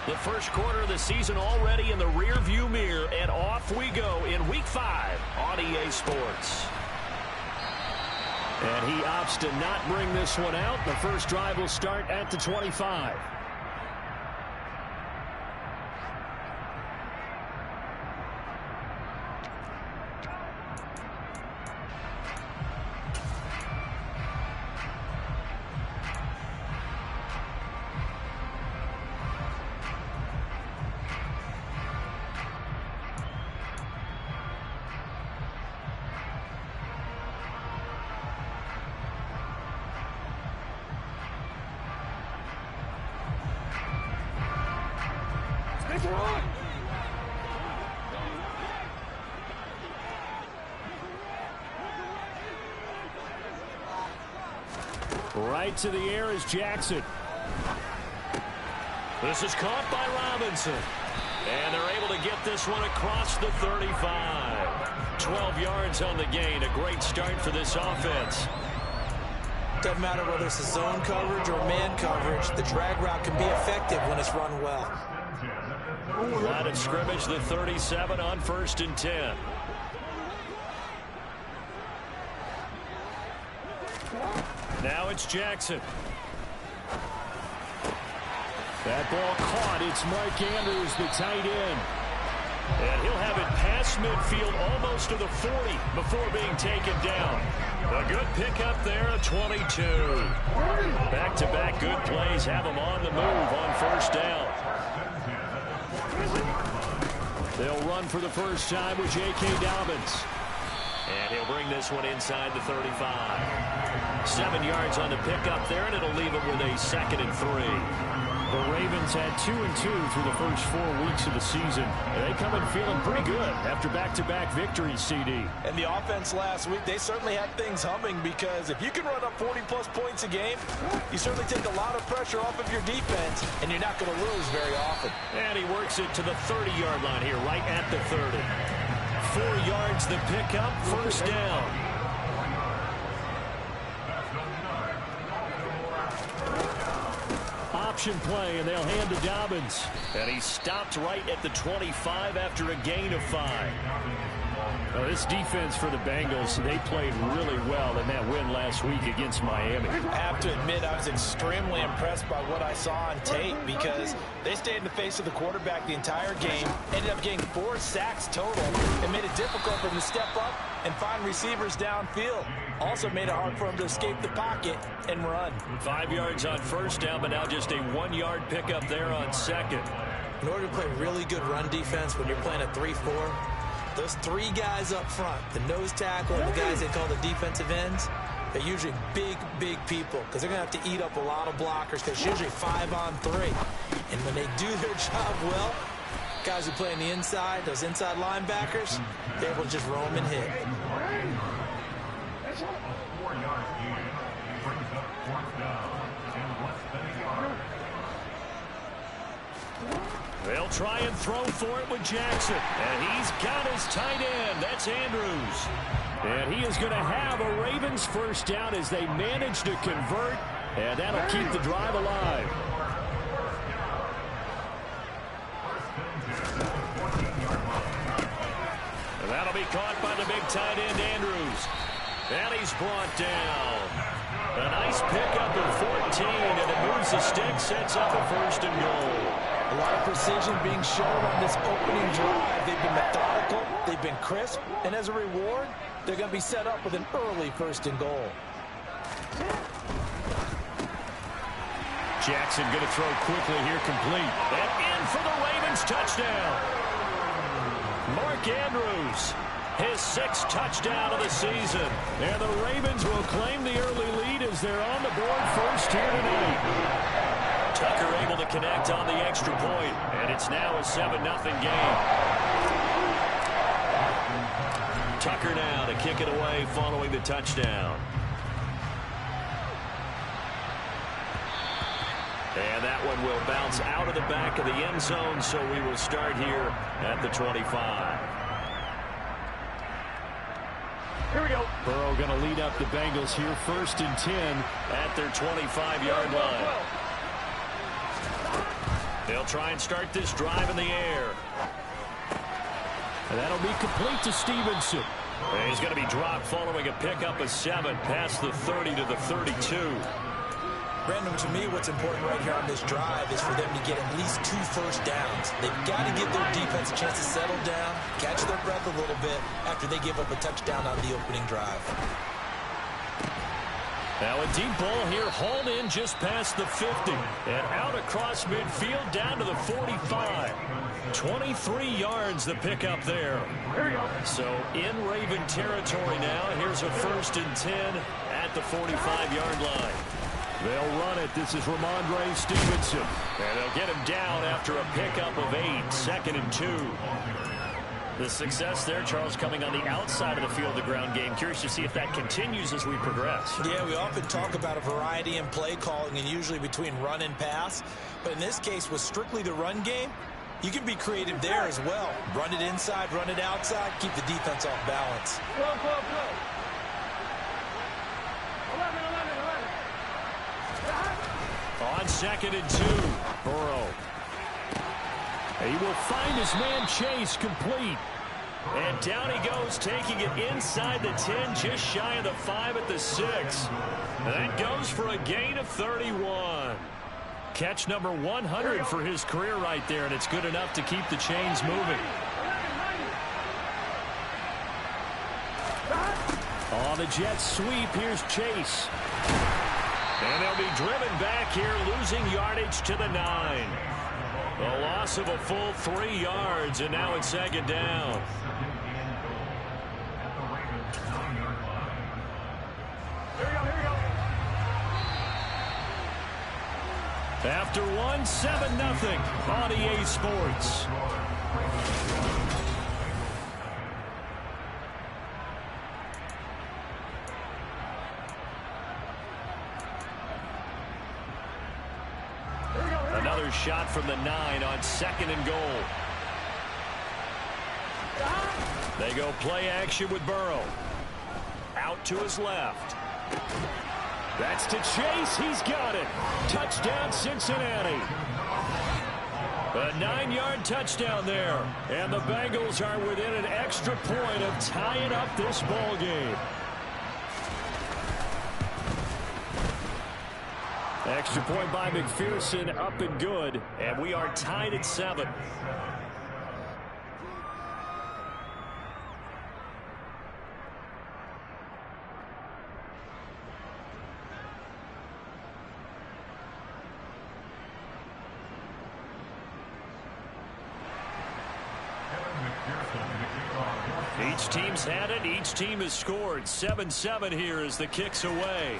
The first quarter of the season already in the rearview mirror, and off we go in Week 5 on EA Sports. And he opts to not bring this one out. The first drive will start at the 25. Right to the air is Jackson. This is caught by Robinson. And they're able to get this one across the 35. 12 yards on the gain. A great start for this offense. Doesn't matter whether it's a zone coverage or man coverage. The drag route can be effective when it's run well. Line of scrimmage, the 37 on 1st and 10. Now it's Jackson. That ball caught. It's Mark Andrews, the tight end. And he'll have it past midfield almost to the 40 before being taken down. A good pickup there, a 22. Back-to-back good plays have him on the move on 1st down. They'll run for the first time with J.K. Dobbins. And he'll bring this one inside the 35. 7 yards on the pickup there, and it'll leave him with a 2nd and 3. The Ravens had 2-2 through the first 4 weeks of the season. They come in feeling pretty good after back-to-back victories, CD. And the offense last week, they certainly had things humming, because if you can run up 40-plus points a game, you certainly take a lot of pressure off of your defense, and you're not going to lose very often. And he works it to the 30-yard line here, right at the 30. 4 yards the pickup, 1st down. Option play, and they'll hand to Dobbins. And he stopped right at the 25 after a gain of 5. Well, this defense for the Bengals, they played really well in that win last week against Miami. I have to admit, I was extremely impressed by what I saw on tape, because they stayed in the face of the quarterback the entire game, ended up getting 4 sacks total, and made it difficult for him to step up and find receivers downfield. Also made it hard for him to escape the pocket and run. 5 yards on 1st down, but now just a 1-yard pickup there on 2nd. In order to play really good run defense when you're playing a 3-4, those 3 guys up front, the nose tackle and the guys they call the defensive ends, they're usually big, big people, because they're going to have to eat up a lot of blockers, because it's usually 5-on-3. And when they do their job well, guys who play on the inside, those inside linebackers, they're able to just roam and hit. They'll try and throw for it with Jackson. And he's got his tight end. That's Andrews. And he is going to have a Ravens 1st down as they manage to convert. And that'll keep the drive alive. And that'll be caught by the big tight end, Andrews. And he's brought down. A nice pickup of 14, and it moves the stick, sets up a 1st and goal. A lot of precision being shown on this opening drive. They've been methodical, they've been crisp, and as a reward, they're going to be set up with an early 1st and goal. Jackson going to throw quickly here, complete. And in for the Ravens touchdown. Mark Andrews, his 6th touchdown of the season. And the Ravens will claim the early lead as they're on the board first here tonight. Tucker able to connect on the extra point, and it's now a 7-0 game. Tucker now to kick it away following the touchdown. And that one will bounce out of the back of the end zone, so we will start here at the 25. Here we go. Burrow going to lead up the Bengals here, 1st and 10 at their 25-yard line. They'll try and start this drive in the air. And that'll be complete to Stevenson. And he's going to be dropped following a pickup of 7 past the 30 to the 32. Brandon, to me, what's important right here on this drive is for them to get at least 2 first downs. They've got to give their defense a chance to settle down, catch their breath a little bit after they give up a touchdown on the opening drive. Now a deep ball here, hauled in just past the 50. And out across midfield down to the 45. 23 yards the pickup there. So in Raven territory now. Here's a 1st and 10 at the 45-yard line. They'll run it. This is Ramondre Stevenson. And they'll get him down after a pickup of 8. 2nd and 2. The success there, Charles, coming on the outside of the field, the ground game. Curious to see if that continues as we progress. Yeah, we often talk about a variety in play calling and usually between run and pass. But in this case, with strictly the run game, you can be creative there as well. Run it inside, run it outside, keep the defense off balance. On 2nd and 2, Burrow. He will find his man Chase complete. And down he goes, taking it inside the 10, just shy of the 5 at the 6. And that goes for a gain of 31. Catch number 100 for his career right there, and it's good enough to keep the chains moving. On the jet sweep, here's Chase. And they'll be driven back here, losing yardage to the 9. A loss of a full 3 yards, and now it's 2nd down. After 1, 7-0 on EA Sports. Another shot from the 9 on 2nd and goal. They go play action with Burrow. Out to his left. That's to Chase. He's got it. Touchdown, Cincinnati. A 9-yard touchdown there. And the Bengals are within an extra point of tying up this ball game. Extra point by McPherson, up and good. And we are tied at 7. Each team's had it. Each team has scored. 7-7 here as the kick's away.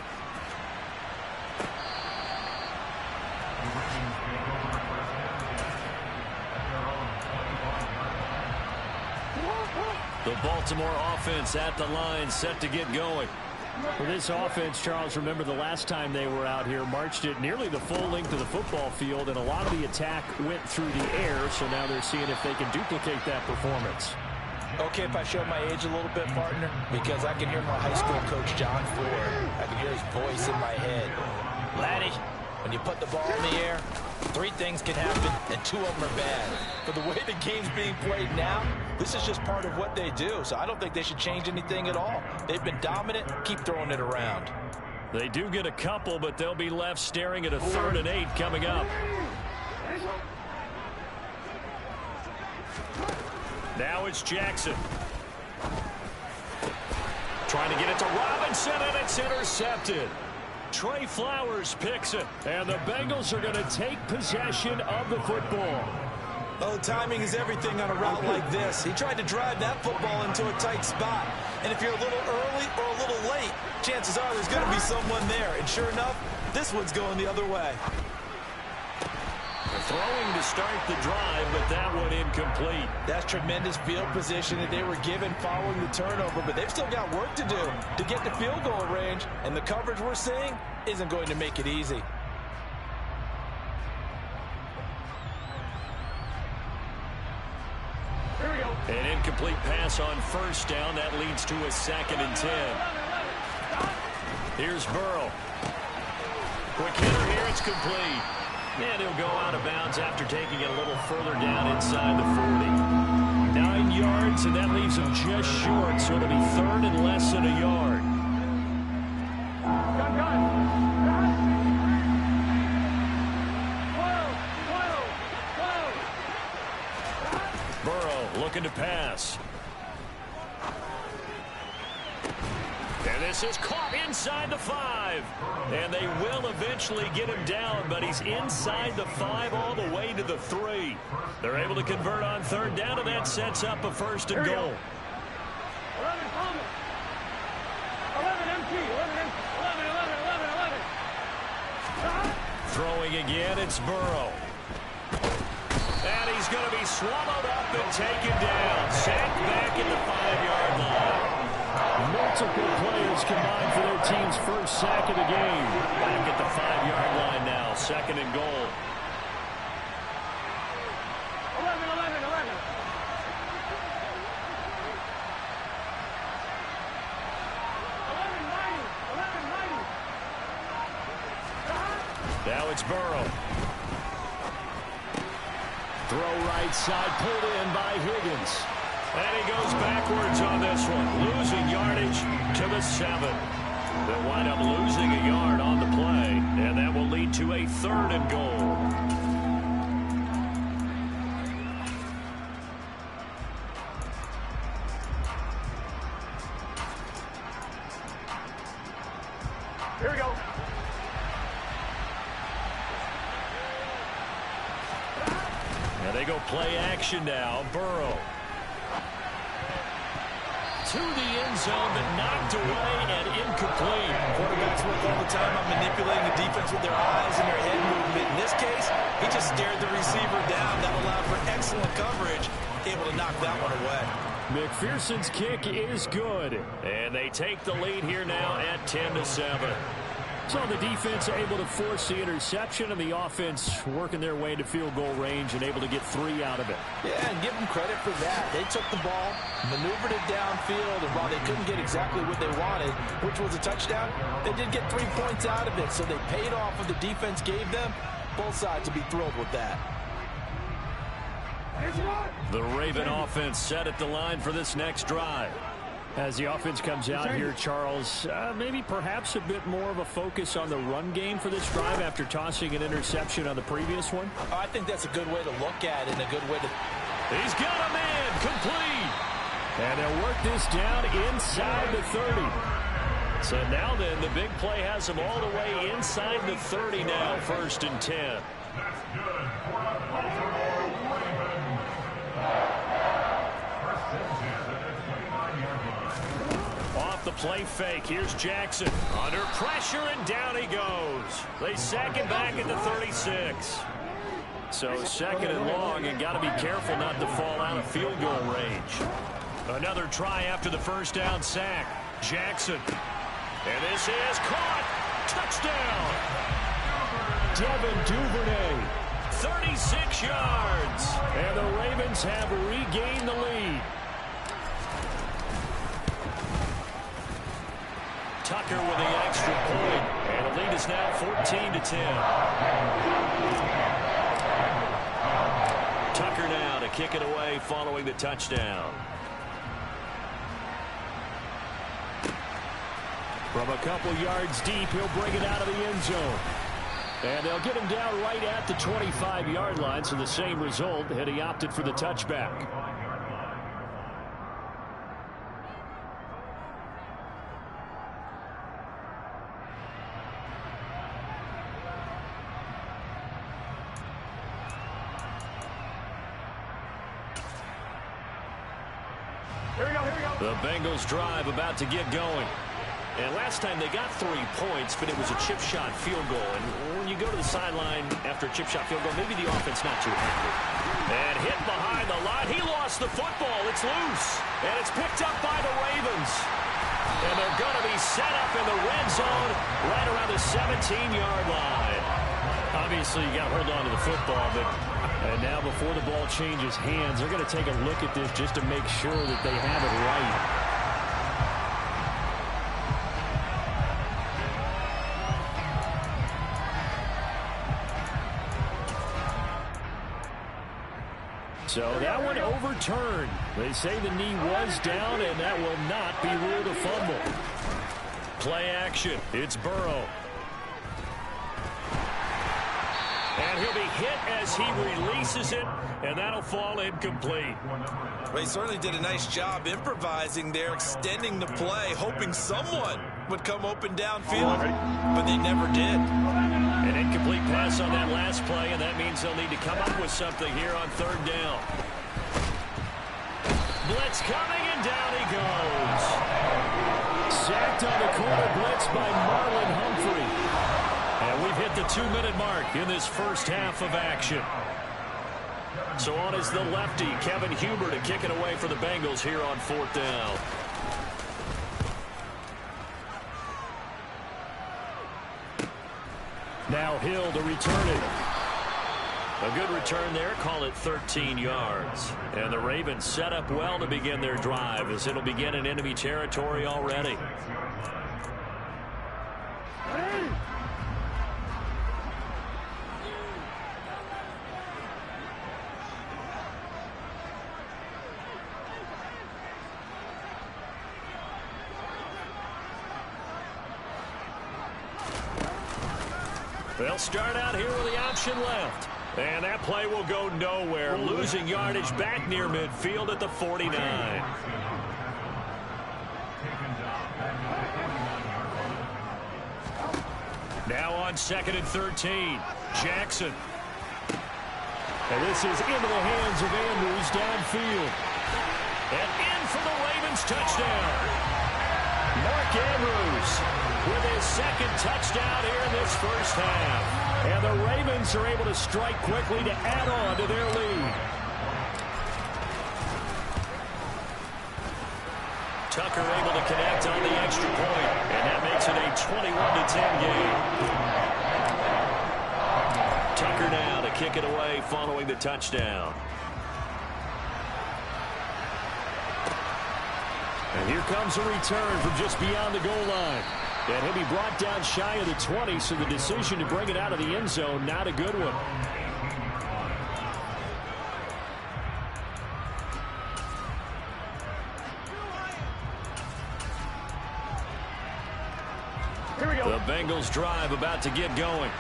The Baltimore offense at the line, set to get going. For this offense, Charles, remember the last time they were out here, marched it nearly the full length of the football field, and a lot of the attack went through the air, so now they're seeing if they can duplicate that performance. Okay, if I show my age a little bit, partner, because I can hear my high school coach, John Ford. I can hear his voice in my head. Laddie, when you put the ball in the air, 3 things can happen, and 2 of them are bad. But the way the game's being played now, this is just part of what they do, so I don't think they should change anything at all. They've been dominant. Keep throwing it around. They do get a couple, but they'll be left staring at a 3rd and 8 coming up. Now it's Jackson. Trying to get it to Robinson, and it's intercepted. Trey Flowers picks it, and the Bengals are going to take possession of the football. Oh, timing is everything on a route like this. He tried to drive that football into a tight spot. And if you're a little early or a little late, chances are there's going to be someone there. And sure enough, this one's going the other way. Throwing to start the drive, but that one incomplete. That's tremendous field position that they were given following the turnover, but they've still got work to do to get to field goal range, and the coverage we're seeing isn't going to make it easy. An incomplete pass on 1st down. That leads to a 2nd and 10. Here's Burrow. Quick hitter here. It's complete. And he'll go out of bounds after taking it a little further down inside the 40. 9 yards, and that leaves him just short, so it'll be third and less than a yard. Burrow looking to pass. And this is caught inside the 5. And they will eventually get him down, but he's inside the 5 all the way to the 3. They're able to convert on third down, and that sets up a first and goal. 11 empty. 11. Throwing again, it's Burrow. And he's going to be swallowed up and taken down. Sacked back at the 5-yard line. Multiple players combined for their team's first sack of the game. Back at the 5-yard line now, second and goal. 11. Now it's Burrow. Throw right side, pulled in by Higgins. And he goes backwards on this one, losing yardage to the 7. They'll wind up losing a yard on the play, and that will lead to a third and goal. Here we go. Now they go play action now. Burrow. To the end zone, but knocked away and incomplete. Quarterbacks work all the time on manipulating the defense with their eyes and their head movement. In this case, he just stared the receiver down. That allowed for excellent coverage, able to knock that one away. McPherson's kick is good. And they take the lead here now at 10-7. So the defense able to force the interception, and the offense working their way to field goal range and able to get 3 out of it. Yeah, and give them credit for that. They took the ball, maneuvered it downfield, and while they couldn't get exactly what they wanted, which was a touchdown, they did get 3 points out of it. So they paid off what the defense gave them. Both sides will be thrilled with that. The Raven offense set at the line for this next drive. As the offense comes out here, Charles, maybe perhaps a bit more of a focus on the run game for this drive after tossing an interception on the previous one? I think that's a good way to look at it and a good way to... He's got a man complete. And they'll work this down inside the 30. So now then, the big play has him all the way inside the 30 now, 1st and 10. Off the play fake, here's Jackson. Under pressure, and down he goes. They sack him back at the 36. So 2nd and long, and got to be careful not to fall out of field goal range. Another try after the first down sack. Jackson. And this is caught. Touchdown. Devin Duvernay. 36 yards. And the Ravens have regained the lead. Tucker with the extra point. And the lead is now 14-10. Tucker now to kick it away following the touchdown. From a couple yards deep, he'll bring it out of the end zone. And they'll get him down right at the 25-yard line, so the same result had he opted for the touchback. The Bengals drive about to get going. And last time they got 3 points, but it was a chip shot field goal. And when you go to the sideline after a chip shot field goal, maybe the offense not too happy. And hit behind the line. He lost the football. It's loose. And it's picked up by the Ravens. And they're going to be set up in the red zone right around the 17-yard line. Obviously, you got to hold on to the football, but now before the ball changes hands, they're going to take a look at this just to make sure that they have it right. So that one overturned. They say the knee was down, and that will not be ruled a fumble. Play action. It's Burrow. And he'll be hit as he releases it, and that'll fall incomplete. Well, he certainly did a nice job improvising there, extending the play, hoping someone would come open downfield, but they never did. An incomplete pass on that last play, and that means they'll need to come up with something here on third down. Blitz coming, and down he goes. Sacked on the corner blitz by Marlon Humphrey. And we've hit the 2-minute mark in this first half of action. So on is the lefty, Kevin Huber, to kick it away for the Bengals here on fourth down. Now Hill to return it. A good return there, call it 13 yards. And the Ravens set up well to begin their drive, as it'll begin in enemy territory already. They'll start out here with the option left. And that play will go nowhere. Losing yardage back near midfield at the 49. Now on 2nd and 13. Jackson. And this is into the hands of Andrews downfield. And in for the Ravens touchdown. Mark Andrews with his second touchdown here in this first half. And the Ravens are able to strike quickly to add on to their lead. Tucker able to connect on the extra point, and that makes it a 21-10 game. Tucker now to kick it away following the touchdown. And here comes a return from just beyond the goal line. And he'll be brought down shy of the 20, so the decision to bring it out of the end zone, not a good one. Here we go. The Bengals drive about to get going.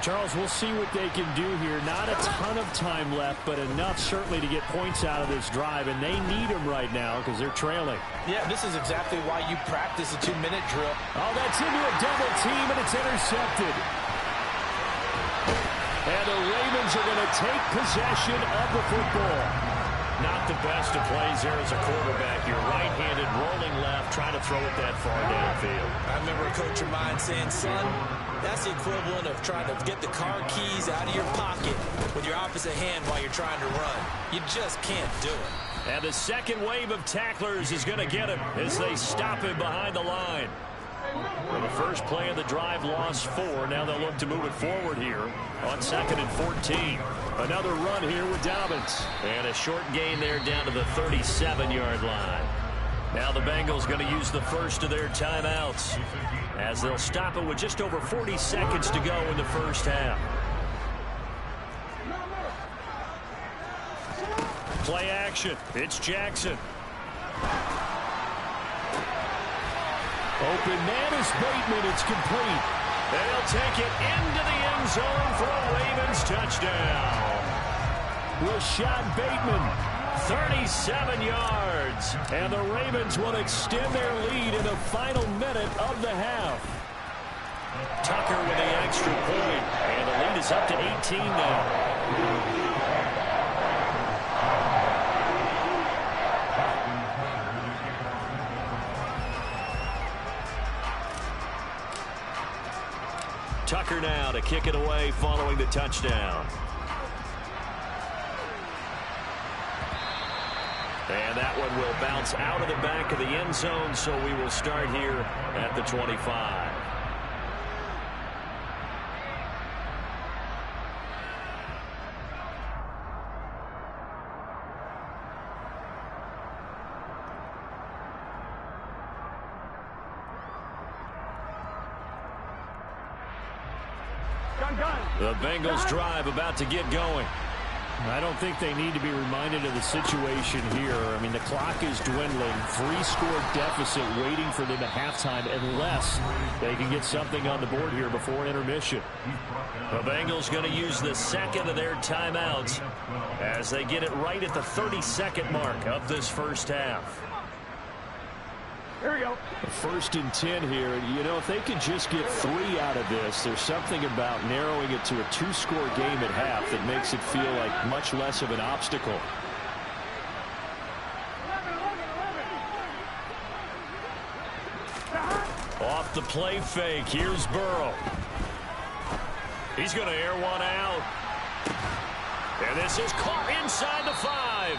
Charles, we'll see what they can do here. Not a ton of time left, but enough certainly to get points out of this drive, and they need them right now because they're trailing. Yeah, this is exactly why you practice a 2-minute drill. Oh, that's into a double team, and it's intercepted. And the Ravens are going to take possession of the football. Not the best of plays there as a quarterback. You're right-handed, rolling left, trying to throw it that far downfield. I remember a coach of mine saying, son, that's the equivalent of trying to get the car keys out of your pocket with your opposite hand while you're trying to run. You just can't do it. And the second wave of tacklers is going to get him as they stop him behind the line. Well, the first play of the drive lost 4. Now they'll look to move it forward here on 2nd and 14. Another run here with Dobbins. And a short gain there down to the 37-yard line. Now the Bengals going to use the first of their timeouts as they'll stop it with just over 40 seconds to go in the first half. Play action. It's Jackson. Open man is Bateman. It's complete. They'll take it into the end zone for a Ravens touchdown. Rashad Bateman, 37 yards. And the Ravens will extend their lead in the final minute of the half. Tucker with the extra point. And the lead is up to 18 now. Tucker now to kick it away following the touchdown. And that one will bounce out of the back of the end zone, so we will start here at the 25. The Bengals drive about to get going. I don't think they need to be reminded of the situation here. I mean, the clock is dwindling. 3-score deficit waiting for them at halftime unless they can get something on the board here before intermission. The Bengals going to use the second of their timeouts as they get it right at the 30-second mark of this first half. Here we go. First and 10 here. You know, if they could just get 3 out of this, there's something about narrowing it to a 2-score game at half that makes it feel like much less of an obstacle. Off the play fake. Here's Burrow. He's going to air one out. And this is caught inside the 5.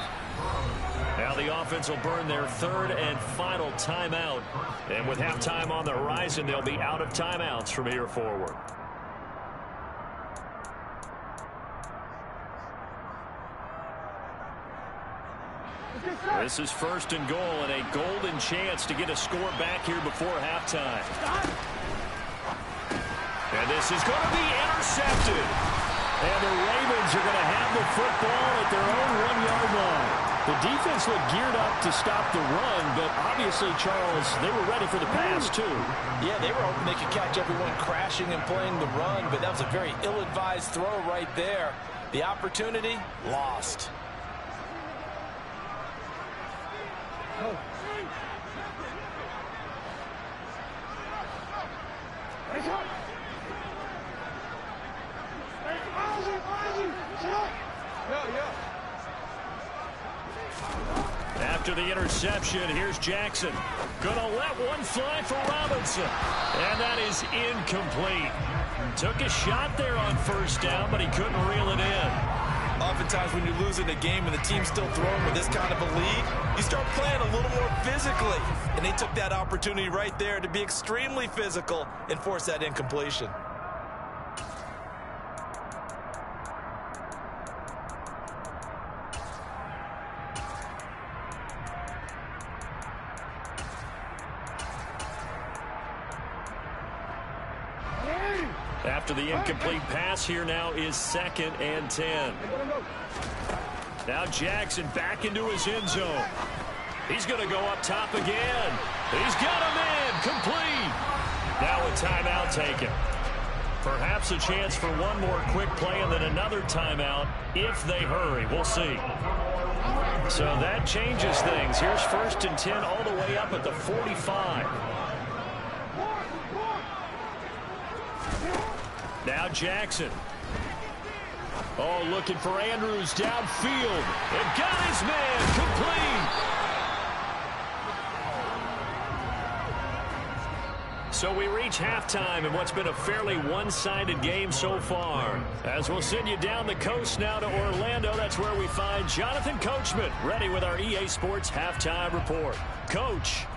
Now the offense will burn their third and final timeout. And with halftime on the horizon, they'll be out of timeouts from here forward. This is first and goal and a golden chance to get a score back here before halftime. And this is going to be intercepted. And the Ravens are going to have the football at their own 1-yard line. The defense looked geared up to stop the run, but obviously, Charles, they were ready for the pass, too. Yeah, they were hoping they could catch everyone crashing and playing the run, but that was a very ill-advised throw right there. The opportunity, lost. Oh. After the interception, here's Jackson. Gonna let one fly for Robinson. And that is incomplete. Took a shot there on first down, but he couldn't reel it in. Oftentimes when you're losing a game and the team's still throwing with this kind of a lead, you start playing a little more physically. And they took that opportunity right there to be extremely physical and force that incompletion. After the incomplete pass, here now is second and 10. Now Jackson back into his end zone. He's going to go up top again. He's got him in. Complete. Now a timeout taken. Perhaps a chance for one more quick play and then another timeout if they hurry. We'll see. So that changes things. Here's first and 10 all the way up at the 45. Now Jackson. Oh, looking for Andrews downfield. And got his man. Complete. So we reach halftime in what's been a fairly one-sided game so far. As we'll send you down the coast now to Orlando, that's where we find Jonathan Coachman ready with our EA Sports Halftime Report. Coach.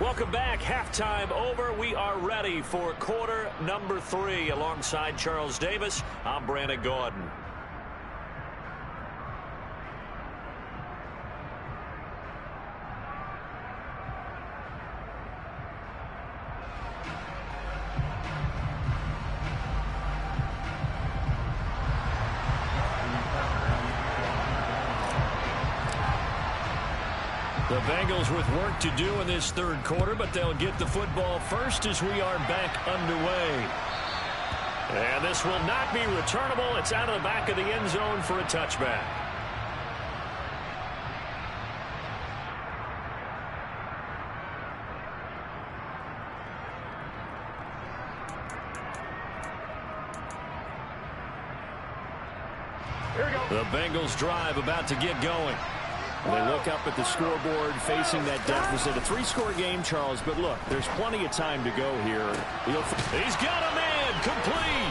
Welcome back. Halftime over. We are ready for quarter number 3. Alongside Charles Davis, I'm Brandon Gordon. The Bengals with work to do in this third quarter, but they'll get the football first as we are back underway. And this will not be returnable. It's out of the back of the end zone for a touchback. Here we go. The Bengals drive about to get going. They look up at the scoreboard facing that deficit. A 3-score game, Charles, but look, there's plenty of time to go here. He's got a man. Complete.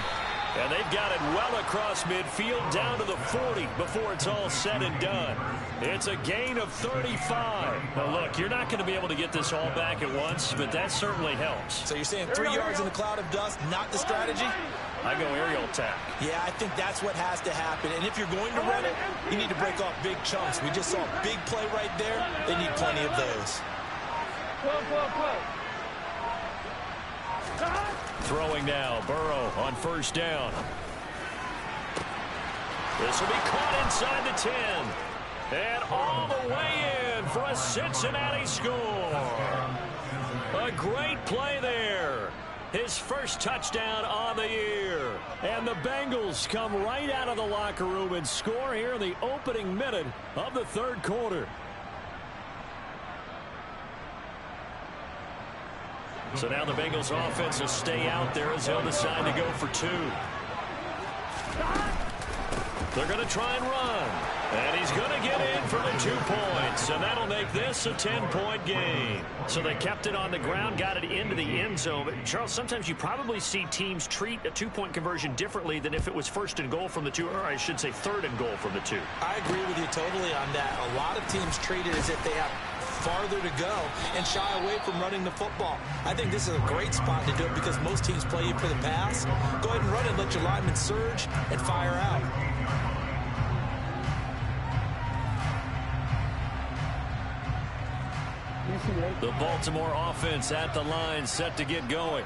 And they've got it well across midfield down to the 40 before it's all said and done. It's a gain of 35. Now, look, you're not going to be able to get this all back at once, but that certainly helps. So you're saying 3 yards in a cloud of dust, not the strategy? I go aerial attack. Yeah, I think that's what has to happen. And if you're going to run it, you need to break off big chunks. We just saw a big play right there. They need plenty of those. Throwing now, Burrow on first down. This will be caught inside the 10. And all the way in for a Cincinnati score. A great play there. His first touchdown on the year. And the Bengals come right out of the locker room and score here in the opening minute of the third quarter. So now the Bengals offense will stay out there as they'll decide to go for 2. They're going to try and run. And he's going to get in for the 2 points. And that'll make this a 10-point game. So they kept it on the ground, got it into the end zone. But, Charles, sometimes you probably see teams treat a 2-point conversion differently than if it was first and goal from the 2, or I should say third and goal from the 2. I agree with you totally on that. A lot of teams treat it as if they have farther to go and shy away from running the football. I think this is a great spot to do it because most teams play you for the pass. Go ahead and run it, let your linemen surge, and fire out. The Baltimore offense at the line, set to get going.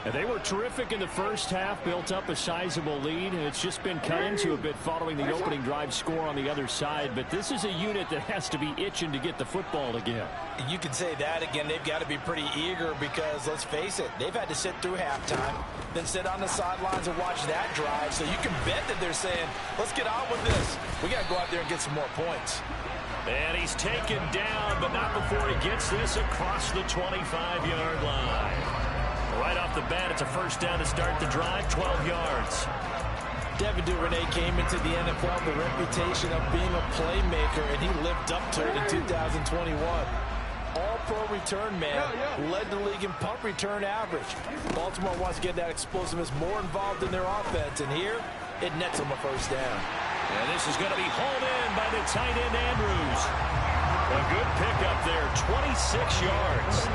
And they were terrific in the first half, built up a sizable lead, and it's just been cut into a bit following the opening drive score on the other side. But this is a unit that has to be itching to get the football again. You can say that again. They've got to be pretty eager because, let's face it, they've had to sit through halftime, then sit on the sidelines and watch that drive. So you can bet that they're saying, let's get on with this. We got to go out there and get some more points. And he's taken down, but not before he gets this across the 25-yard line. Right off the bat, it's a first down to start the drive, 12 yards. Devin Duvernay came into the NFL with the reputation of being a playmaker, and he lived up to it in 2021. All-pro return man, led the league in punt return average. Baltimore wants to get that explosiveness more involved in their offense, and here it nets them a first down. And this is going to be hauled in by the tight end, Andrews. A good pickup there, 26 yards.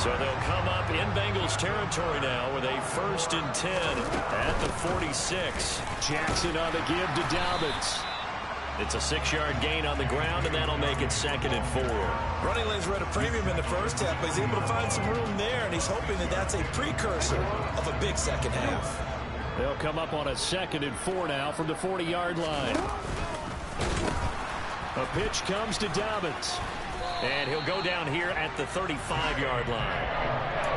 So they'll come up in Bengals territory now with a 1st and 10 at the 46. Jackson on the give to Dobbins. It's a 6-yard gain on the ground, and that'll make it 2nd and 4. Running lanes were at a premium in the first half, but he's able to find some room there, and he's hoping that that's a precursor of a big second half. They'll come up on a 2nd and 4 now from the 40-yard line. A pitch comes to Dobbins. And he'll go down here at the 35-yard line.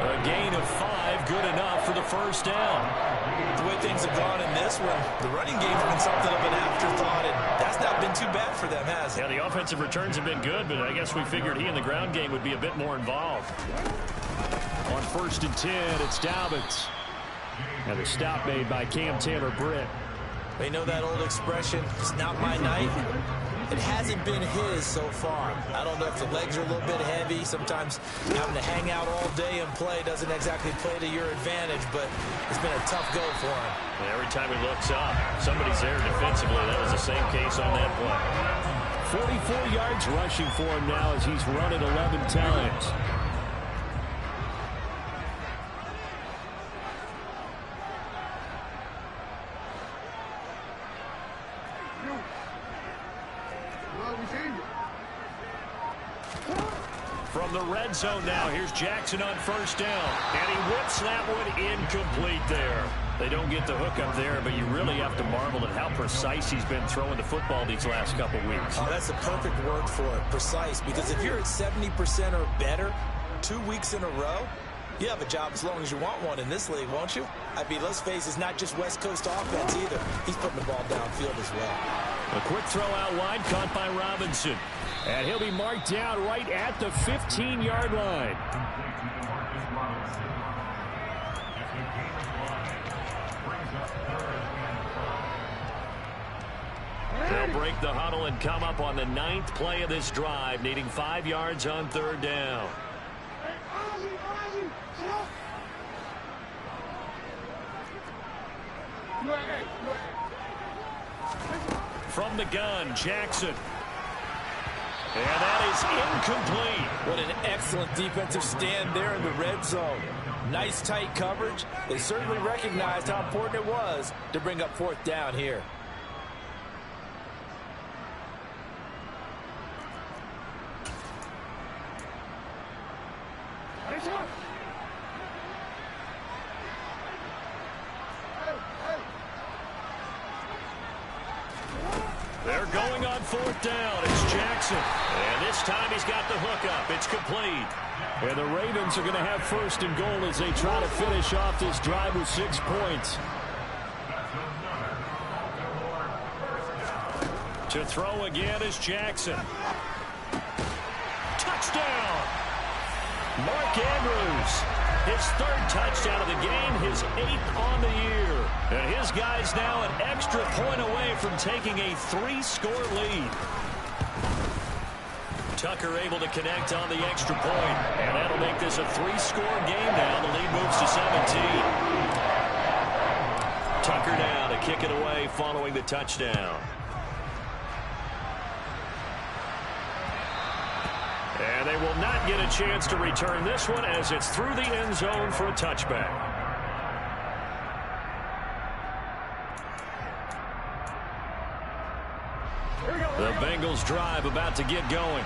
A gain of 5, good enough for the first down. The way things have gone in this one, the running game's been something of an afterthought, and that's not been too bad for them, has it? Yeah, the offensive returns have been good, but I guess we figured he in the ground game would be a bit more involved. On 1st and 10, it's Dobbins. And the stop made by Cam Taylor-Britt. They know that old expression, it's not my night. It hasn't been his so far. I don't know if the legs are a little bit heavy. Sometimes having to hang out all day and play doesn't exactly play to your advantage, but it's been a tough go for him. And every time he looks up, somebody's there defensively. That was the same case on that play. 44 yards rushing for him now as he's run it 11 times. From the red zone now, here's Jackson on first down. And he whips that one incomplete there. They don't get the hook up there, but you really have to marvel at how precise he's been throwing the football these last couple weeks. Oh, that's the perfect word for it, precise. Because if you're at 70% or better 2 weeks in a row, you have a job as long as you want one in this league, won't you? I mean, let's face it, it's not just West Coast offense either. He's putting the ball downfield as well. A quick throw out wide, caught by Robinson. And he'll be marked down right at the 15-yard line. They'll break the huddle and come up on the 9th play of this drive, needing 5 yards on 3rd down. From the gun, Jackson. And that is incomplete. What an excellent defensive stand there in the red zone. Nice tight coverage. They certainly recognized how important it was to bring up fourth down here. They're going on fourth down. It's Jackson. And this time he's got the hook up. It's complete. And the Ravens are going to have first and goal as they try to finish off this drive with 6 points. To throw again is Jackson. Touchdown! Mark Andrews, his 3rd touchdown of the game, his 8th on the year. And his guys now an extra point away from taking a 3-score lead. Tucker able to connect on the extra point. And that'll make this a 3-score game now. The lead moves to 17. Tucker now to kick it away following the touchdown. And they will not get a chance to return this one as it's through the end zone for a touchback. The Bengals drive about to get going.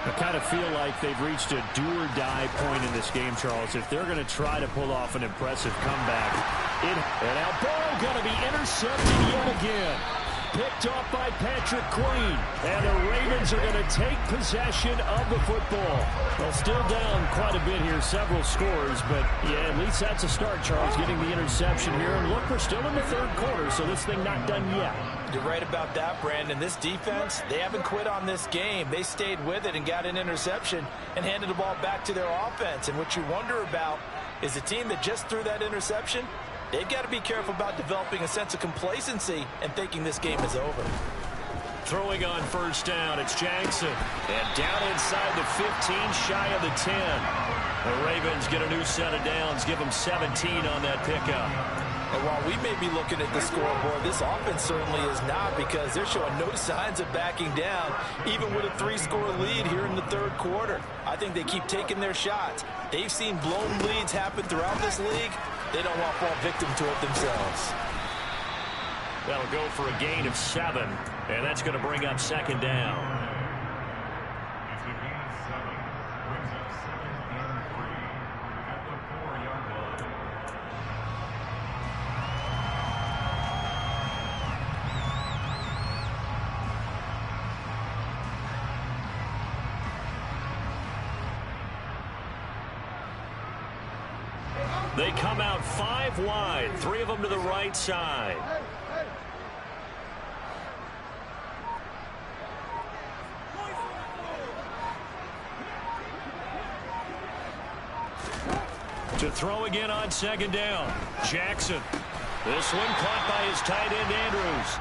I kind of feel like they've reached a do-or-die point in this game, Charles. If they're going to try to pull off an impressive comeback. And now Burrow going to be intercepted yet again. Picked off by Patrick Queen. And the Ravens are going to take possession of the football. Well, still down quite a bit here, several scores. But, yeah, at least that's a start, Charles, getting the interception here. And look, we're still in the 3rd quarter, so this thing not done yet. You're right about that, Brandon. This defense, they haven't quit on this game. They stayed with it and got an interception and handed the ball back to their offense. And what you wonder about is a team that just threw that interception, they've got to be careful about developing a sense of complacency and thinking this game is over. Throwing on first down, it's Jackson. And down inside the 15, shy of the 10. The Ravens get a new set of downs, give them 17 on that pickup. And while we may be looking at the scoreboard, this offense certainly is not, because they're showing no signs of backing down, even with a 3-score lead here in the 3rd quarter. I think they keep taking their shots. They've seen blown leads happen throughout this league. They don't want to fall victim to it themselves. That'll go for a gain of 7, and that's going to bring up 2nd down. They come out 5 wide, 3 of them to the right side. To throw again on 2nd down. Jackson. This one caught by his tight end, Andrews.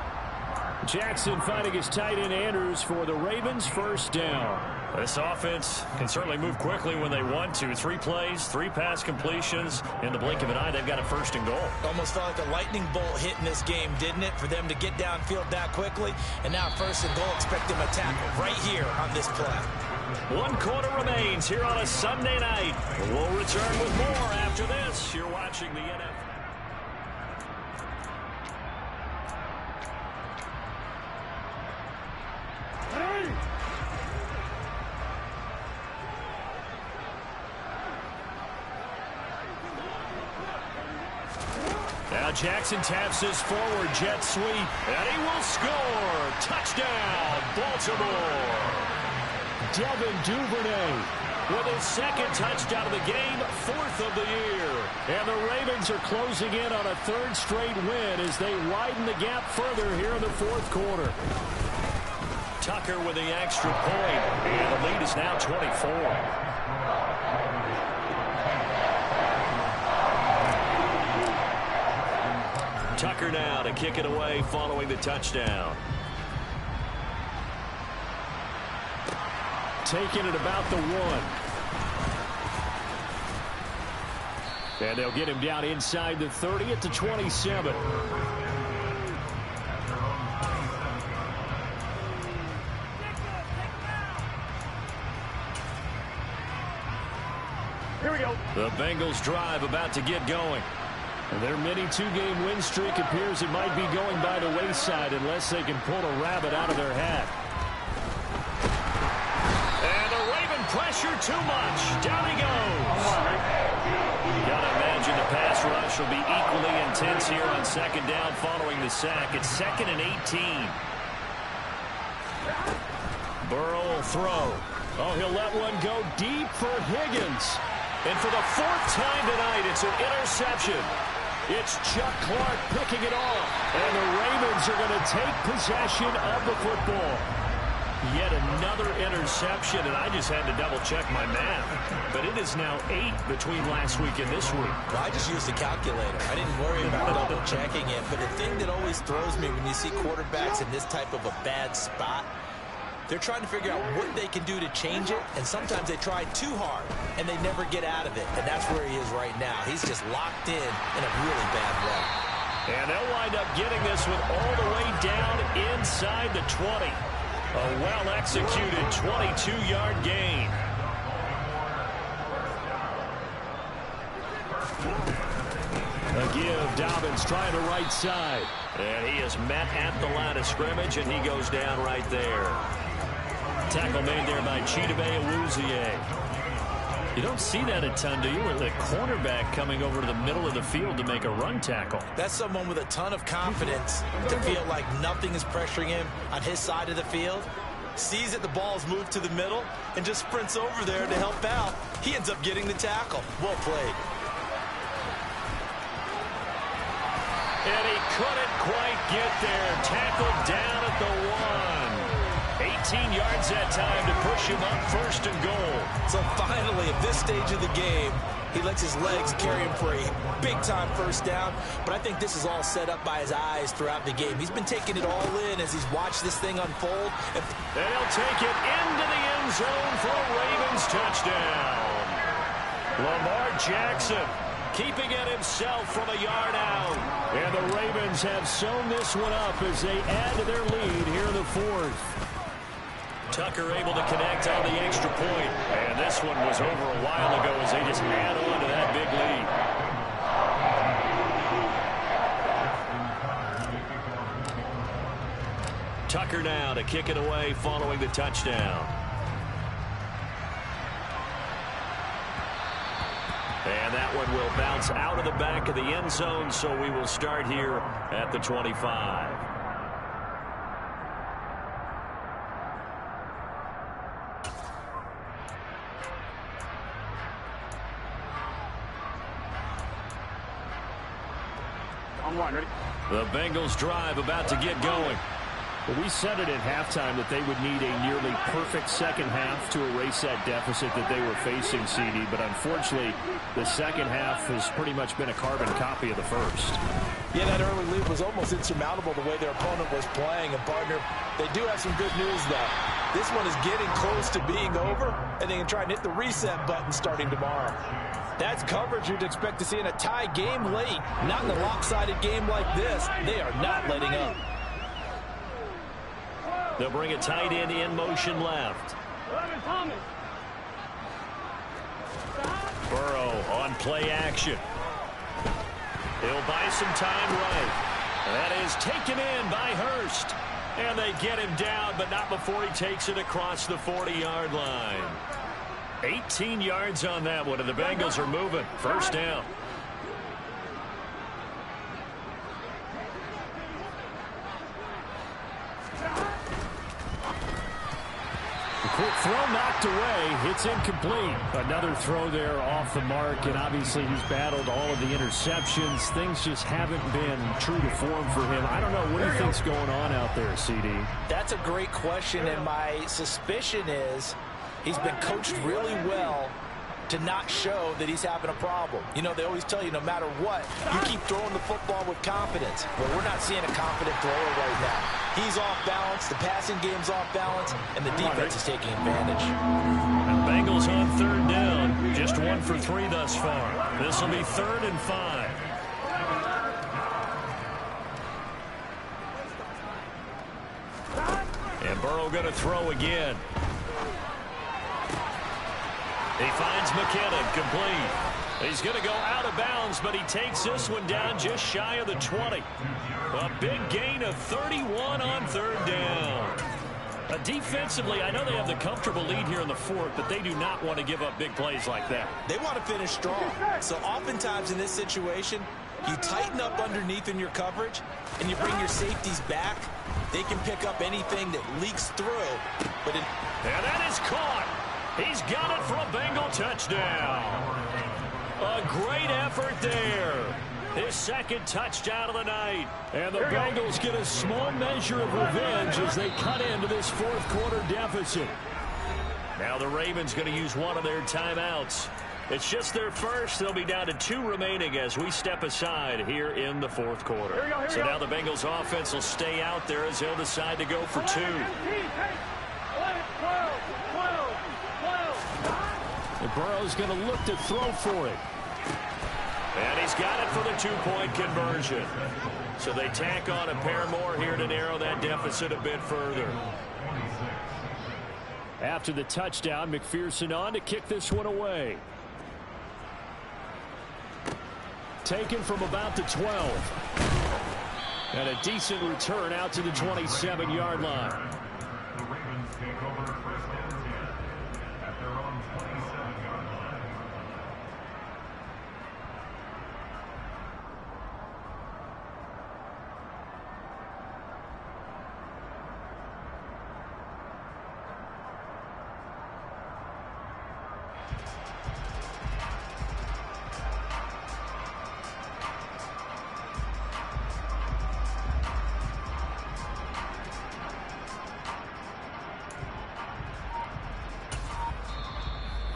Jackson finding his tight end, Andrews, for the Ravens' 1st down. This offense can certainly move quickly when they want to. 3 plays, 3 pass completions. In the blink of an eye, they've got a 1st and goal. Almost felt like a lightning bolt hit in this game, didn't it? For them to get downfield that quickly. And now 1st and goal, expect them to tackle right here on this play. 1 quarter remains here on a Sunday night. We'll return with more after this. You're watching the NFL. Now Jackson taps his forward jet sweep, and he will score. Touchdown, Baltimore. Devin Duvernay with his 2nd touchdown of the game, 4th of the year. And the Ravens are closing in on a 3rd straight win as they widen the gap further here in the 4th quarter. Tucker with the extra point, and the lead is now 24. Tucker now to kick it away following the touchdown. Taking it about the 1. And they'll get him down inside the 30 at the 27. Here we go. The Bengals drive about to get going. And their mini two-game win streak appears it might be going by the wayside unless they can pull a rabbit out of their hat. And the Raven pressure too much. Down he goes. Gotta imagine the pass rush will be equally intense here on second down following the sack. It's 2nd and 18. Burrow will throw. Oh, he'll let one go deep for Higgins. And for the 4th time tonight, it's an interception. It's Chuck Clark picking it off. And the Ravens are going to take possession of the football. Yet another interception, and I just had to double-check my math. But it is now 8 between last week and this week. Well, I just used a calculator. I didn't worry about double-checking it. But the thing that always throws me when you see quarterbacks in this type of a bad spot, they're trying to figure out what they can do to change it, and sometimes they try too hard, and they never get out of it. And that's where he is right now. He's just locked in a really bad way. And they'll wind up getting this one all the way down inside the 20. A well-executed 22-yard gain. A give, Dobbins trying the right side. And he is met at the line of scrimmage, and he goes down right there. Tackle made there by Chidobe Awuzie. You don't see that a ton, do you? With a cornerback coming over to the middle of the field to make a run tackle. That's someone with a ton of confidence to feel like nothing is pressuring him on his side of the field. Sees that the ball's moved to the middle and just sprints over there to help out. He ends up getting the tackle. Well played. And he couldn't quite get there. Tackled down at the 1. 18 yards that time to push him up 1st and goal. So finally, at this stage of the game, he lets his legs carry him for a big-time 1st down. But I think this is all set up by his eyes throughout the game. He's been taking it all in as he's watched this thing unfold. And he'll take it into the end zone for a Ravens touchdown. Lamar Jackson keeping it himself from a yard out. And the Ravens have sewn this one up as they add to their lead here in the 4th. Tucker able to connect on the extra point. And this one was over a while ago as they just add on to that big lead. Tucker now to kick it away following the touchdown. And that one will bounce out of the back of the end zone, so we will start here at the 25. On one, ready? The Bengals drive about to get going. Well, we said it at halftime that they would need a nearly perfect second half to erase that deficit that they were facing, CD. But unfortunately, the second half has pretty much been a carbon copy of the first. Yeah, that early lead was almost insurmountable the way their opponent was playing. And, partner, they do have some good news, though. This one is getting close to being over, and they can try and hit the reset button starting tomorrow. That's coverage you'd expect to see in a tie game late. Not in a lopsided game like this. They are not letting up. They'll bring a tight end in motion left. Burrow on play action. He'll buy some time right. That is taken in by Hurst. And they get him down, but not before he takes it across the 40-yard line. 18 yards on that one, and the Bengals are moving. 1st down. Quick throw knocked away. It's incomplete. Another throw there off the mark, and obviously he's battled all of the interceptions. Things just haven't been true to form for him. I don't know. What do you think's going on out there, CD? That's a great question, and my suspicion is he's been coached really well to not show that he's having a problem. You know, they always tell you no matter what, you keep throwing the football with confidence. Well, we're not seeing a confident thrower right now. He's off balance, the passing game's off balance, and the defense is taking advantage. And Bengals on 3rd down. Just just 1 for 3 thus far. This will be 3rd and 5. And Burrow going to throw again. He finds McKinnon, complete. He's going to go out of bounds, but he takes this one down just shy of the 20. A big gain of 31 on 3rd down. Defensively, I know they have the comfortable lead here in the 4th, but they do not want to give up big plays like that. They want to finish strong. So oftentimes in this situation, you tighten up underneath in your coverage, and you bring your safeties back. They can pick up anything that leaks through. And that is caught. He's got it for a Bengal touchdown. A great effort there. His 2nd touchdown of the night. And the Bengals get a small measure of revenge as they cut into this 4th quarter deficit. Now the Ravens going to use one of their timeouts. It's just their first. They'll be down to 2 remaining as we step aside here in the 4th quarter. So now the Bengals offense will stay out there as they'll decide to go for 2. And Burrow's going to look to throw for it. And he's got it for the 2-point conversion. So they tack on a pair more here to narrow that deficit a bit further. After the touchdown, McPherson on to kick this one away. Taken from about the 12. And a decent return out to the 27-yard line. The Ravens take over first down and 10 at their own 27-yard line.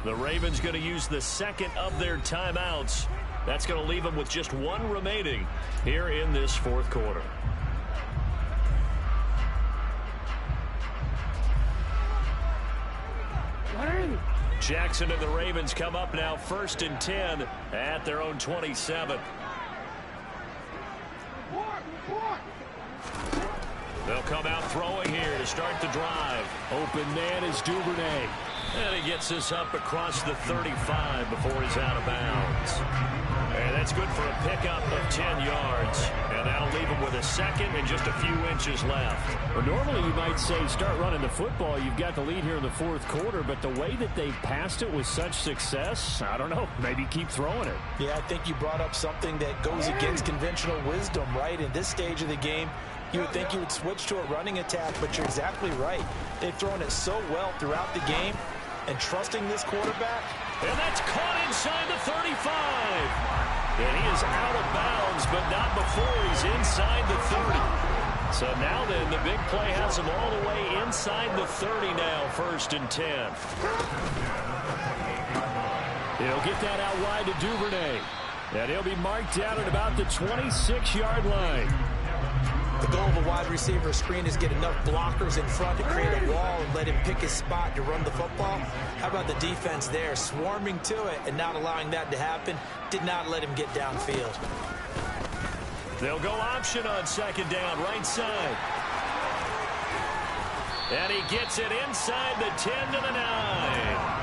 The Ravens going to use the 2nd of their timeouts. That's going to leave them with just 1 remaining here in this 4th quarter. Jackson and the Ravens come up now 1st and 10 at their own 27. They'll come out throwing here to start the drive. Open man is Duvernay. And he gets this up across the 35 before he's out of bounds. And that's good for a pickup of 10 yards. And that'll leave him with a 2nd and just a few inches left. Well, normally you might say start running the football. You've got the lead here in the 4th quarter. But the way that they passed it with such success, I don't know, maybe keep throwing it. Yeah, I think you brought up something that goes against conventional wisdom, right? In this stage of the game, you would think you would switch to a running attack, but you're exactly right. They've thrown it so well throughout the game, and trusting this quarterback. And that's caught inside the 35. And he is out of bounds, but not before he's inside the 30. So now then, the big play has him all the way inside the 30 now, 1st and 10. He'll get that out wide to Duvernay. And he'll be marked down at about the 26-yard line. The goal of a wide receiver screen is get enough blockers in front to create a wall and let him pick his spot to run the football. How about the defense there, swarming to it and not allowing that to happen? Did not let him get downfield. They'll go option on 2nd down, right side. And he gets it inside the 10 to the 9.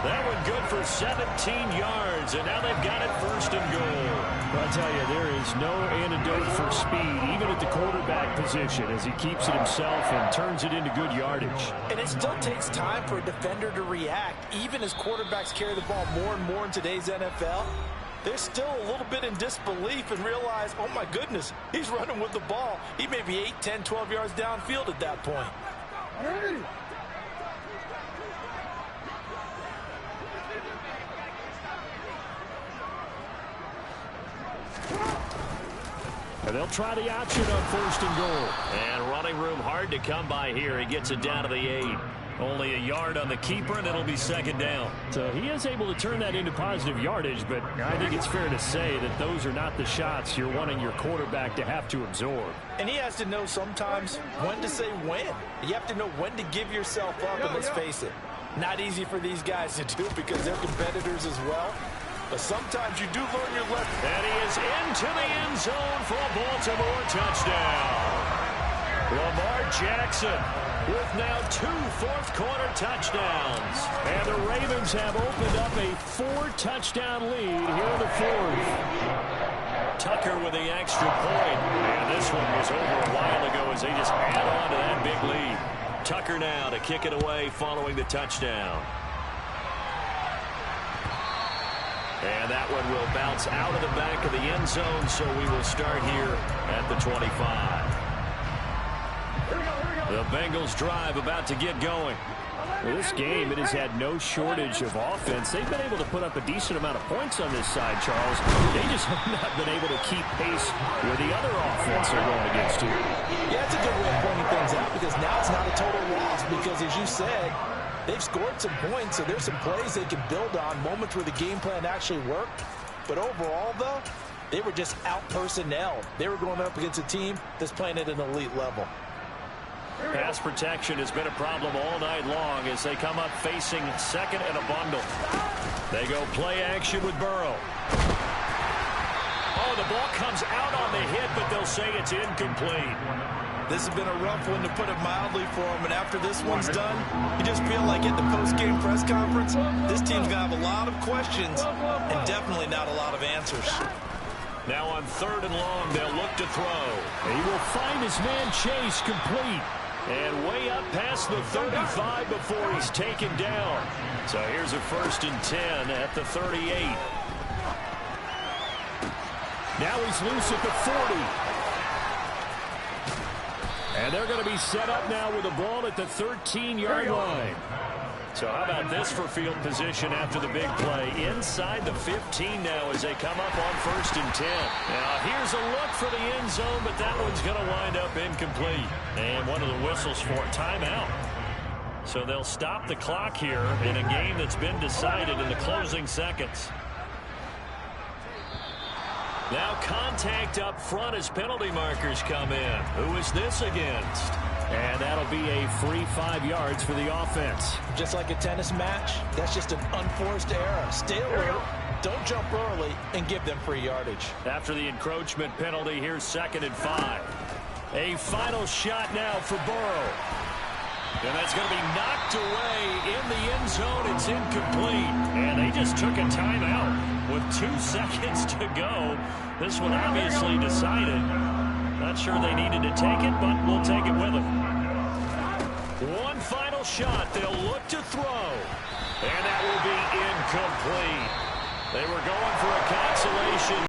That one good for 17 yards, and now they've got it 1st and goal. I'll tell you, there is no antidote for speed, even at the quarterback position, as he keeps it himself and turns it into good yardage. And it still takes time for a defender to react, even as quarterbacks carry the ball more and more in today's NFL. They're still a little bit in disbelief and realize, oh my goodness, he's running with the ball. He may be 8, 10, 12 yards downfield at that point. And they'll try the option on 1st and goal. And running room hard to come by here. He gets it down to the 8. Only a yard on the keeper, and it'll be 2nd down. So he is able to turn that into positive yardage, but I think it's fair to say that those are not the shots you're wanting your quarterback to have to absorb. And he has to know sometimes when to say when. You have to know when to give yourself up, and let's face it, Not easy for these guys to do because they're competitors as well. But sometimes you do learn your lesson. And he is into the end zone for a Baltimore touchdown. Lamar Jackson with now 2 fourth-quarter touchdowns. And the Ravens have opened up a 4-touchdown lead here in the fourth. Tucker with the extra point. And this one was over a while ago as they just add on to that big lead. Tucker now to kick it away following the touchdown. And that one will bounce out of the back of the end zone, so we will start here at the 25. The Bengals drive about to get going. Well, this game, it has had no shortage of offense. They've been able to put up a decent amount of points on this side, Charles. They just have not been able to keep pace with the other offense they're going against here. Yeah, it's a good way of pointing things out because now it's not a total loss because, as you said, they've scored some points, so there's some plays they can build on, moments where the game plan actually worked. But overall, though, they were just out-personnel. They were going up against a team that's playing at an elite level. Pass protection has been a problem all night long as they come up facing second and a bundle. They go play action with Burrow. Oh, the ball comes out on the hit, but they'll say it's incomplete. This has been a rough one, to put it mildly, for them. And after this one's done, you just feel like at the post-game press conference, this team's going to have a lot of questions and definitely not a lot of answers. Now on 3rd and long, they'll look to throw. He will find his man Chase complete. And way up past the 35 before he's taken down. So here's a 1st and 10 at the 38. Now he's loose at the 40. And they're going to be set up now with the ball at the 13-yard line. So how about this for field position after the big play? Inside the 15 now as they come up on 1st and 10. Now here's a look for the end zone, but that one's going to wind up incomplete. And one of the whistles for a timeout. So they'll stop the clock here in a game that's been decided in the closing seconds. Now contact up front as penalty markers come in. Who is this against? And that'll be a free 5 yards for the offense. Just like a tennis match, that's just an unforced error. Stay alert, don't jump early, and give them free yardage. After the encroachment penalty, here's 2nd and 5. A final shot now for Burrow. And that's going to be knocked away in the end zone. It's incomplete. And they just took a timeout with 2 seconds to go. This one obviously decided. Not sure they needed to take it, but we'll take it with them. One final shot. They'll look to throw. And that will be incomplete. They were going for a consolation.